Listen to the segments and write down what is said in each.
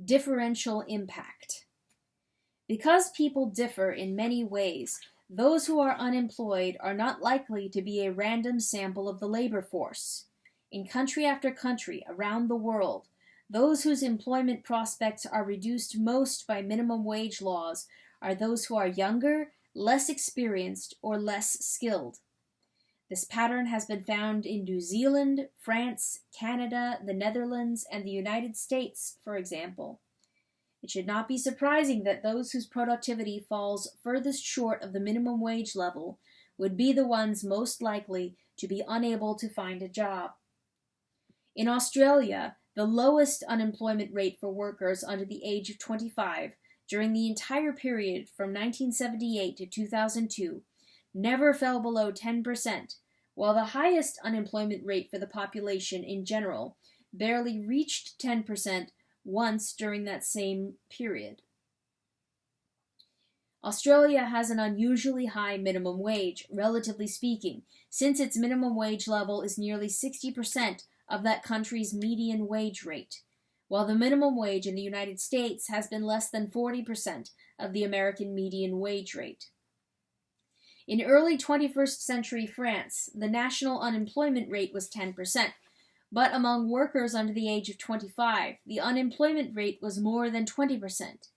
Differential impact. Because people differ in many ways, those who are unemployed are not likely to be a random sample of the labor force. In country after country around the world, those whose employment prospects are reduced most by minimum wage laws are those who are younger, less experienced, or less skilled. This pattern has been found in New Zealand, France, Canada, the Netherlands, and the United States, for example. It should not be surprising that those whose productivity falls furthest short of the minimum wage level would be the ones most likely to be unable to find a job. In Australia, the lowest unemployment rate for workers under the age of 25 during the entire period from 1978 to 2002 never fell below 10%, while the highest unemployment rate for the population in general barely reached 10% once during that same period. Australia has an unusually high minimum wage, relatively speaking, since its minimum wage level is nearly 60% of that country's median wage rate, while the minimum wage in the United States has been less than 40% of the American median wage rate. In early 21st century France, the national unemployment rate was 10%, but among workers under the age of 25, the unemployment rate was more than 20%.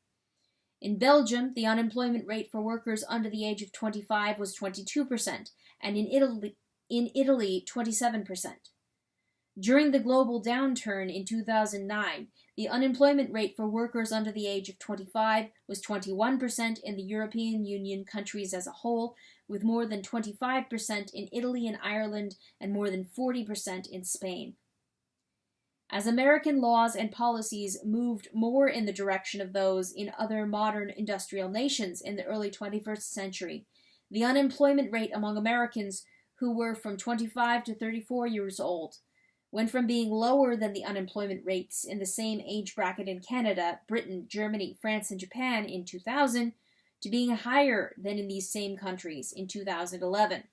In Belgium, the unemployment rate for workers under the age of 25 was 22%, and in Italy 27%. During the global downturn in 2009, the unemployment rate for workers under the age of 25 was 21% in the European Union countries as a whole, with more than 25% in Italy and Ireland and more than 40% in Spain. As American laws and policies moved more in the direction of those in other modern industrial nations in the early 21st century, the unemployment rate among Americans who were from 25 to 34 years old went from being lower than the unemployment rates in the same age bracket in Canada, Britain, Germany, France, and Japan in 2000 to being higher than in these same countries in 2011.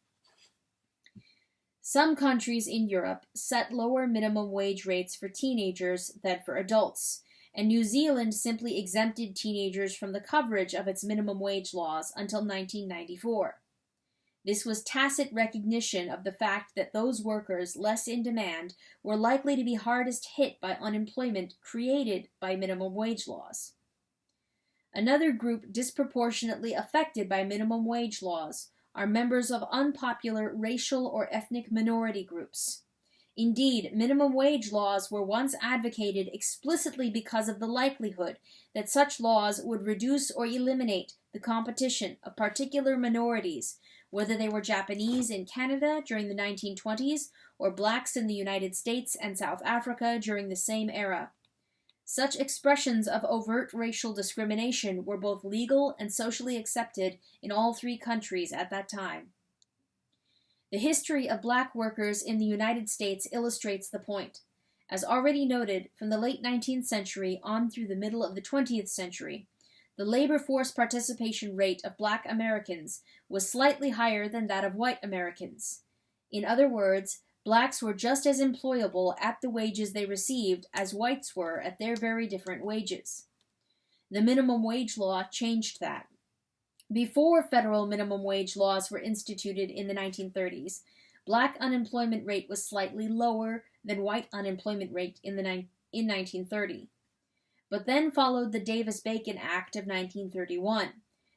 Some countries in Europe set lower minimum wage rates for teenagers than for adults, and New Zealand simply exempted teenagers from the coverage of its minimum wage laws until 1994. This was tacit recognition of the fact that those workers less in demand were likely to be hardest hit by unemployment created by minimum wage laws. Another group disproportionately affected by minimum wage laws are members of unpopular racial or ethnic minority groups. Indeed, minimum wage laws were once advocated explicitly because of the likelihood that such laws would reduce or eliminate the competition of particular minorities, whether they were Japanese in Canada during the 1920s or blacks in the United States and South Africa during the same era. Such expressions of overt racial discrimination were both legal and socially accepted in all three countries at that time. The history of black workers in the United States illustrates the point. As already noted, from the late 19th century on through the middle of the 20th century, the labor force participation rate of black Americans was slightly higher than that of white Americans. In other words, blacks were just as employable at the wages they received as whites were at their very different wages. The minimum wage law changed that. Before federal minimum wage laws were instituted in the 1930s, black unemployment rate was slightly lower than white unemployment rate in 1930. But then followed the Davis-Bacon Act of 1931,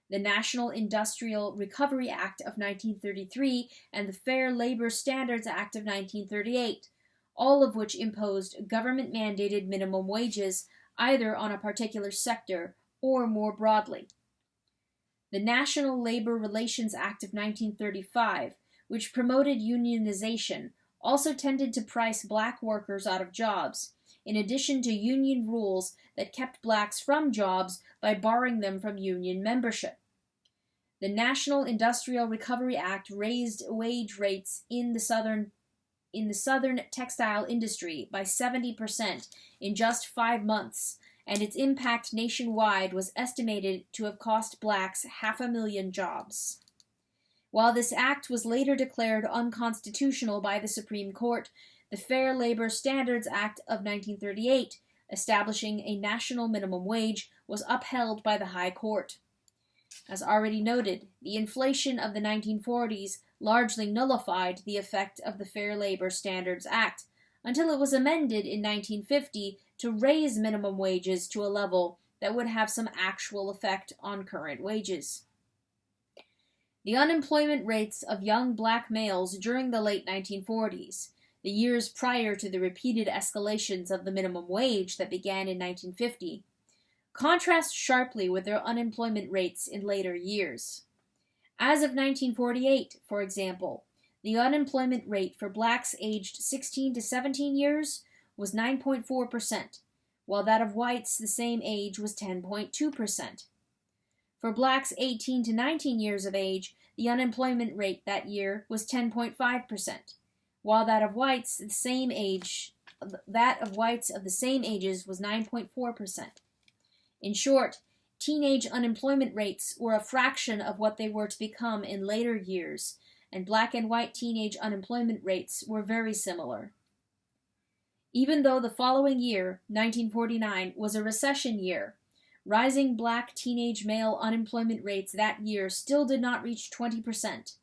the National Industrial Recovery Act of 1933, and the Fair Labor Standards Act of 1938, all of which imposed government-mandated minimum wages either on a particular sector or more broadly. The National Labor Relations Act of 1935, which promoted unionization, also tended to price black workers out of jobs, in addition to union rules that kept blacks from jobs by barring them from union membership. The National Industrial Recovery Act raised wage rates in the southern textile industry by 70% in just 5 months, and its impact nationwide was estimated to have cost blacks 500,000 jobs. While this act was later declared unconstitutional by the Supreme Court, the Fair Labor Standards Act of 1938 establishing a national minimum wage was upheld by the High Court. As already noted, the inflation of the 1940s largely nullified the effect of the Fair Labor Standards Act until it was amended in 1950 to raise minimum wages to a level that would have some actual effect on current wages. The unemployment rates of young black males during the late 1940s, the years prior to the repeated escalations of the minimum wage that began in 1950, contrast sharply with their unemployment rates in later years. As of 1948, for example, the unemployment rate for blacks aged 16 to 17 years was 9.4%, while that of whites the same age was 10.2%. For blacks 18 to 19 years of age, the unemployment rate that year was 10.5%, while that of whites of the same ages was 9.4%. In short, teenage unemployment rates were a fraction of what they were to become in later years, and black and white teenage unemployment rates were very similar. Even though the following year, 1949, was a recession year, rising black teenage male unemployment rates that year still did not reach 20%.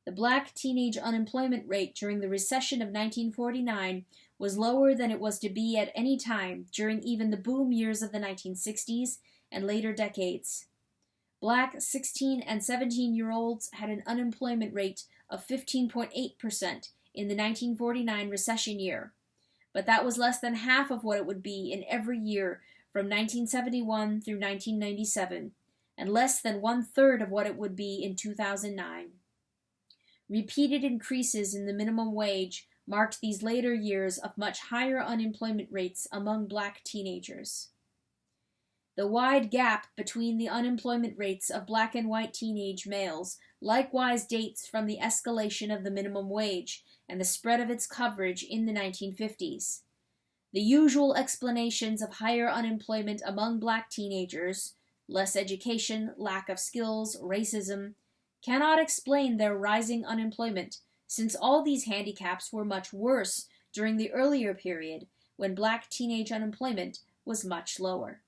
The black teenage unemployment rate during the recession of 1949 was lower than it was to be at any time during even the boom years of the 1960s and later decades. Black 16 and 17-year-olds had an unemployment rate of 15.8% in the 1949 recession year, but that was less than half of what it would be in every year from 1971 through 1997, and less than one-third of what it would be in 2009. Repeated increases in the minimum wage marked these later years of much higher unemployment rates among black teenagers. The wide gap between the unemployment rates of black and white teenage males likewise dates from the escalation of the minimum wage and the spread of its coverage in the 1950s. The usual explanations of higher unemployment among black teenagers, less education, lack of skills, racism, cannot explain their rising unemployment, since all these handicaps were much worse during the earlier period when black teenage unemployment was much lower.